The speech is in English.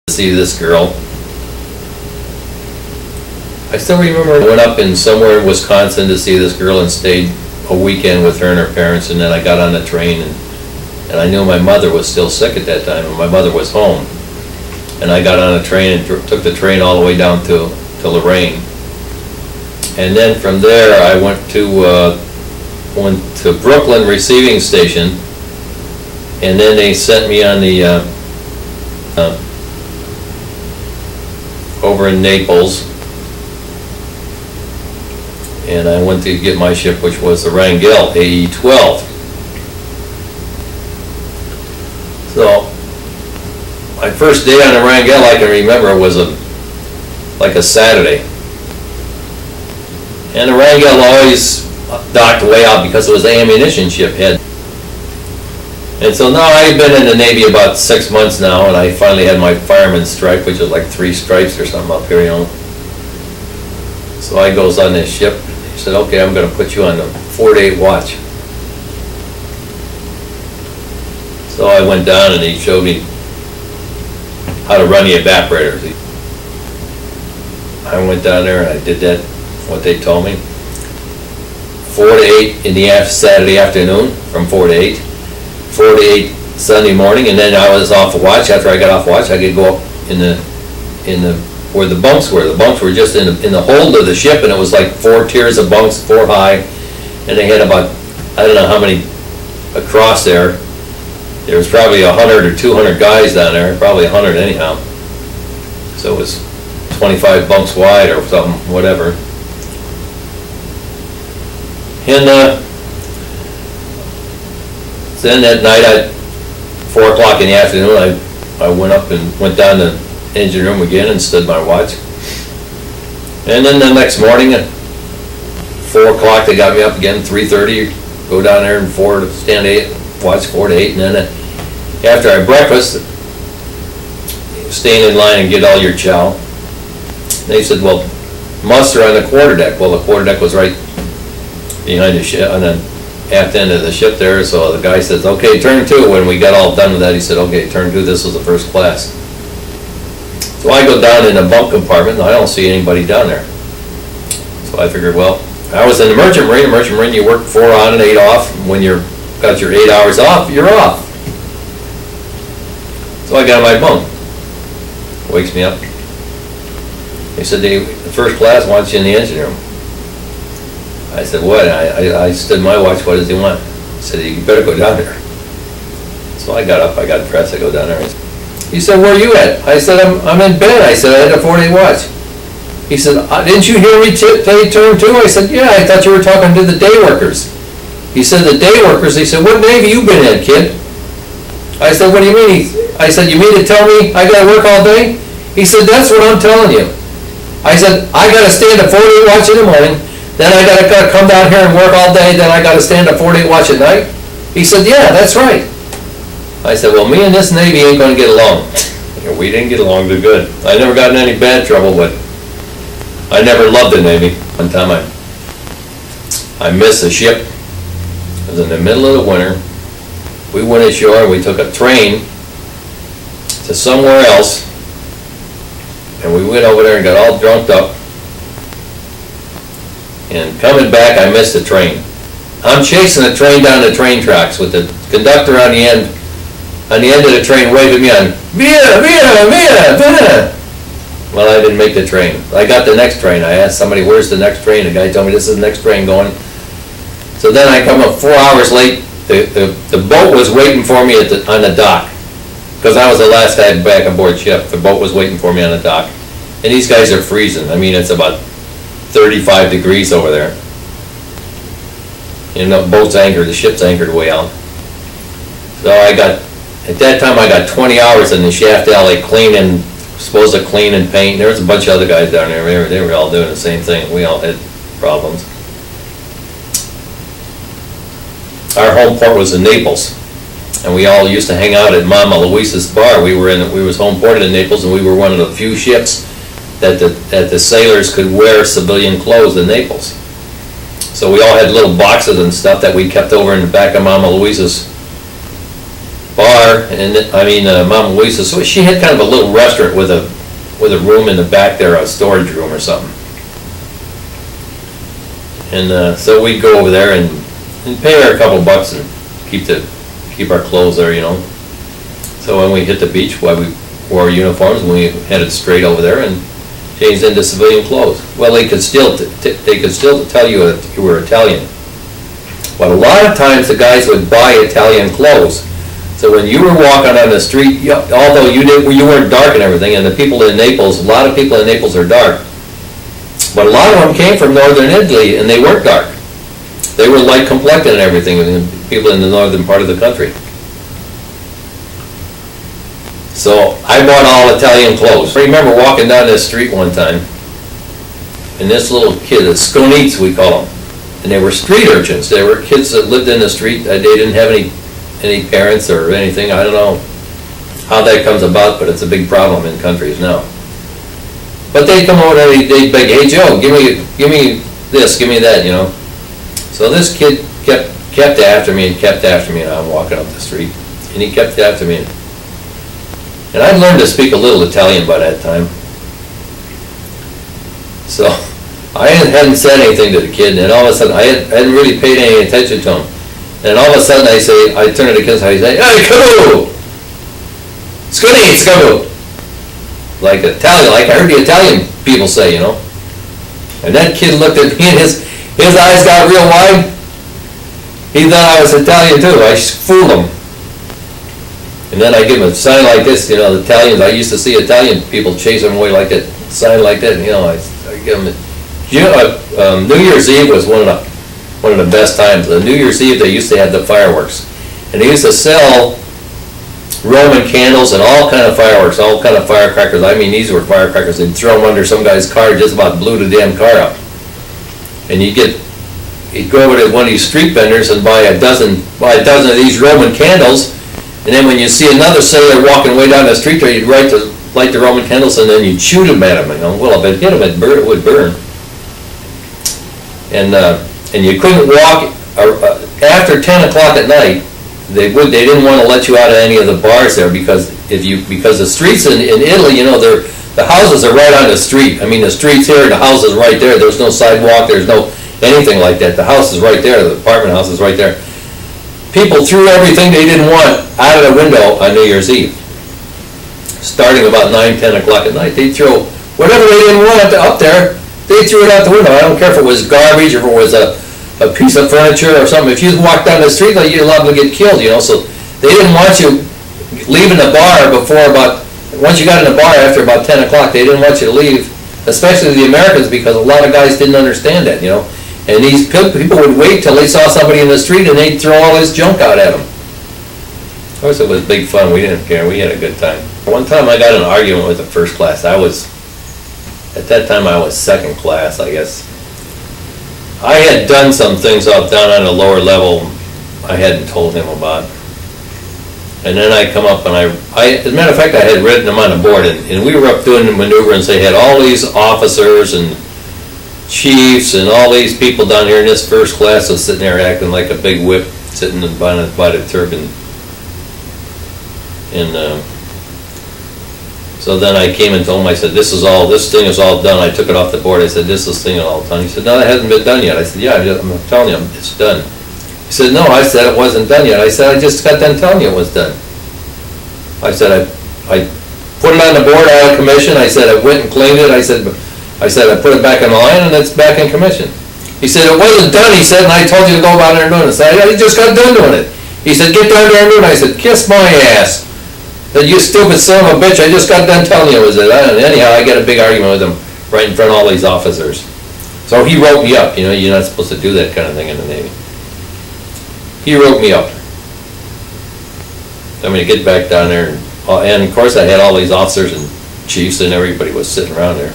see this girl. I still remember I went up in somewhere in Wisconsin to see this girl and stayed a weekend with her and her parents, and then I got on the train and I knew my mother was still sick at that time, and my mother was home. And I got on a train and took the train all the way down to Lorraine. And then from there I went to Brooklyn receiving station, and then they sent me on the over in Naples, and I went to get my ship, which was the Wrangell AE-12. So my first day on the Wrangell, I can remember, was like a Saturday. And the Wrangell always docked way out because it was the ammunition ship head. And so now I've been in the Navy about 6 months now, and I finally had my fireman's stripe, which is like 3 stripes or something up here, you know. So I goes on this ship. He said, okay, I'm going to put you on the 4-to-8 watch. So I went down and he showed me how to run the evaporators. I went down there and I did that, what they told me. 4 to 8 in the Saturday afternoon, from 4 to 8. 4 to 8 Sunday morning, and then I was off watch. After I got off watch, I could go up in the where the bunks were. The bunks were just in the hold of the ship, and it was like 4 tiers of bunks, 4 high, and they had about, I don't know how many across there. There was probably 100 or 200 guys down there, probably 100 anyhow. So it was 25 bunks wide or something, whatever. And then that night at 4 o'clock in the afternoon, I went up and went down to the engine room again and stood my watch. And then the next morning at 4 o'clock, they got me up again, 3:30, go down there and stand 8, watch 4 to 8, and then after I breakfast, stand in line and get all your chow. They said, well, muster on the quarterdeck. Well, the quarterdeck was right behind the ship, on the aft end of the ship there, so the guy says, okay, turn 2. When we got all done with that, he said, okay, turn 2, this was the first class. So I go down in the bunk compartment, and I don't see anybody down there. So I figured, well, I was in the Merchant Marine. Merchant Marine, you work 4 on and 8 off. When you've got your 8 hours off, you're off. So I got on my bunk. Wakes me up. He said, the first class wants you in the engine room. I said, what? I stood my watch. What does he want? He said, you better go down there. So I got up, I got dressed, I go down there. He said, where are you at? I said, I'm in bed. I said, I had a 4-day watch. He said, didn't you hear me say turn 2? I said, yeah, I thought you were talking to the day workers. He said, the day workers? He said, what Navy you been in, kid? I said, what do you mean? I said, you mean to tell me I got to work all day? He said, that's what I'm telling you. I said, I got to stand a 4-day watch in the morning, then I got to come down here and work all day, then I got to stand a 4-day watch at night? He said, yeah, that's right. I said, well, me and this Navy ain't going to get along. We didn't get along too good. I never got in any bad trouble, but I never loved the Navy. One time I missed a ship. It was in the middle of the winter. We went ashore and we took a train to somewhere else, and we went over there and got all drunked up. And coming back, I missed the train. I'm chasing the train down the train tracks with the conductor on the end of the train waving me on, via, via, via, via. Well, I didn't make the train. I got the next train. I asked somebody, where's the next train? The guy told me, this is the next train going. So then I come up 4 hours late. The boat was waiting for me on the dock, because I was the last guy back aboard ship. The boat was waiting for me on the dock. And these guys are freezing. I mean, it's about 35 degrees over there. And the boat's anchored, the ship's anchored way out. So at that time I got 20 hours in the shaft alley cleaning, supposed to clean and paint. There was a bunch of other guys down there. They were all doing the same thing. We all had problems. Our home port was in Naples, and we all used to hang out at Mama Luisa's bar. We was home ported in Naples, and we were one of the few ships that the sailors could wear civilian clothes in Naples. So we all had little boxes and stuff that we kept over in the back of Mama Luisa's bar, and Mama Louisa, so she had kind of a little restaurant with a room in the back there, a storage room or something. And so we'd go over there and pay her a couple bucks and keep our clothes there, you know. So when we hit the beach, we wore uniforms, and we headed straight over there and changed into civilian clothes. Well, they could still tell you that you were Italian. But a lot of times the guys would buy Italian clothes. So when you were walking on the street, although you weren't dark and everything, and the people in Naples, a lot of people in Naples are dark, but a lot of them came from northern Italy, and they weren't dark. They were light complected and everything, people in the northern part of the country. So I bought all Italian clothes. I remember walking down this street one time, and this little kid, the sconites we call them, and they were street urchins. They were kids that lived in the street. They didn't have any parents or anything. I don't know how that comes about, but it's a big problem in countries now. But they'd come over and they'd beg, "Hey Joe, give me this, give me that," you know. So this kid kept after me, and I'm walking up the street, and he kept after me. And I'd learned to speak a little Italian by that time. So I hadn't said anything to the kid, and all of a sudden, I hadn't really paid any attention to him. And all of a sudden I turn to the kid and I say, "Hey, Kabu! Scooty, Kabu!" Like Italian, like I heard the Italian people say, you know. And that kid looked at me and his eyes got real wide. He thought I was Italian too. I fooled him. And then I give him a sign like this, you know, the Italians, I used to see Italian people chase them away like that, sign like that, you know, I give them, New Year's Eve was one of the best times. The New Year's Eve, they used to have the fireworks. And they used to sell Roman candles and all kind of fireworks, all kind of firecrackers. I mean, these were firecrackers. They'd throw them under some guy's car, just about blew the damn car up. And you'd go over to one of these street vendors and buy a dozen of these Roman candles. And then when you see another sailor walking way down the street there, you'd light the Roman candles, and then you'd shoot them at him. You know, well, if it hit him, it would burn. And you couldn't walk after 10 o'clock at night. They didn't want to let you out of any of the bars there because the streets in Italy, you know, the houses are right on the street. I mean, the street's here, the house is right there. There's no sidewalk. There's no anything like that. The house is right there. The apartment house is right there. People threw everything they didn't want out of the window on New Year's Eve. Starting about 9, 10 o'clock at night, they'd throw whatever they didn't want up there, they threw it out the window. I don't care if it was garbage or if it was a piece of furniture or something. If you walked down the street, you're liable to get killed, you know. So they didn't want you leaving the bar once you got in the bar after about 10 o'clock, they didn't want you to leave, especially the Americans, because a lot of guys didn't understand that, you know. And these people would wait till they saw somebody in the street and they'd throw all this junk out at them. Of course, it was big fun. We didn't care. We had a good time. One time I got in an argument with the first class. At that time I was second class, I guess. I had done some things down on the lower level I hadn't told him about. And then I come up and as a matter of fact, I had written them on the board, and we were up doing the maneuver, and they had all these officers and chiefs and all these people down here, and this first class was sitting there acting like a big whip, sitting by the turban. And so then I came and told him, I said, this thing is all done. I took it off the board. I said, this thing is all done. He said, no, that hasn't been done yet. I said, yeah, I'm telling you, it's done. He said, no, I said it wasn't done yet. I said, I just got done telling you it was done. I said, I put it on the board out of commission. I said, I went and cleaned it. I said, I put it back in the line, and it's back in commission. He said, it wasn't done, he said, and I told you to go out there and do it. I said, I just got done doing it. He said, get down there and do it. I said, kiss my ass. That you stupid son of a bitch, I just got done telling you it was it. Anyhow, I got a big argument with him right in front of all these officers. So he wrote me up. You know, you're not supposed to do that kind of thing in the Navy. He wrote me up. I mean, to get back down there, and of course I had all these officers and chiefs and everybody was sitting around there.